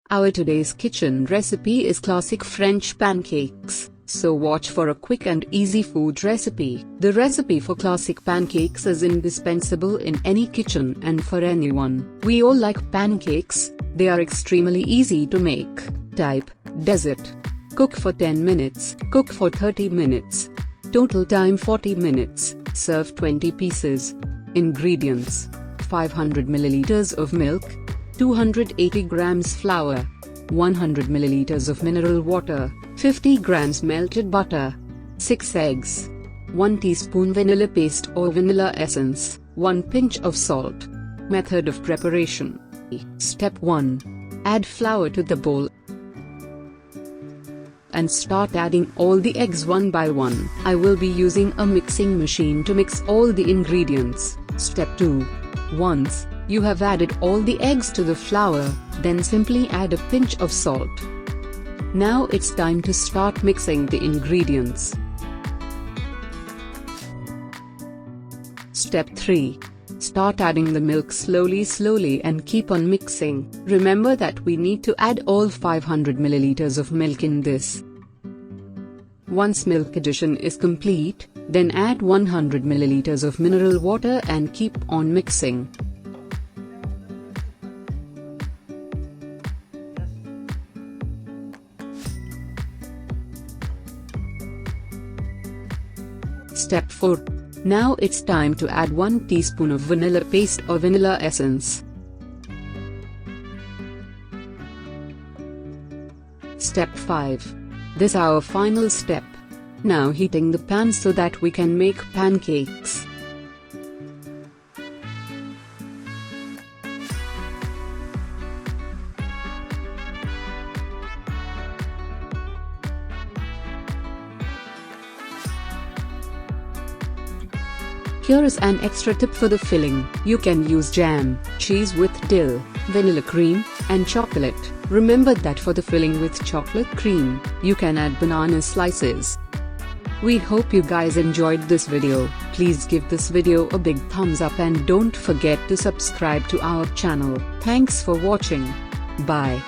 Our today's kitchen recipe is classic French pancakes, so watch for a quick and easy food recipe. The recipe for classic pancakes is indispensable in any kitchen and for anyone. We all like pancakes, they are extremely easy to make. Type: dessert. Cook for 10 minutes, cook for 30 minutes. Total time 40 minutes, serve 20 pieces. Ingredients: 500 milliliters of milk, 280 grams flour, 100 milliliters of mineral water, 50 grams melted butter, 6 eggs, 1 teaspoon vanilla paste or vanilla essence, 1 pinch of salt. Method of preparation. Step 1. Add flour to the bowl and start adding all the eggs one by one. I will be using a mixing machine to mix all the ingredients. Step 2. Once you have added all the eggs to the flour, then simply add a pinch of salt. Now it's time to start mixing the ingredients. Step 3. Start adding the milk slowly and keep on mixing. Remember that we need to add all 500 milliliters of milk in this. Once milk addition is complete, then add 100 milliliters of mineral water and keep on mixing. Step 4. Now it's time to add 1 teaspoon of vanilla paste or vanilla essence. Step 5. This is our final step. Now heating the pan so that we can make pancakes. Here is an extra tip for the filling. You can use jam, cheese with dill, vanilla cream, and chocolate. Remember that for the filling with chocolate cream, you can add banana slices. We hope you guys enjoyed this video. Please give this video a big thumbs up and don't forget to subscribe to our channel. Thanks for watching. Bye.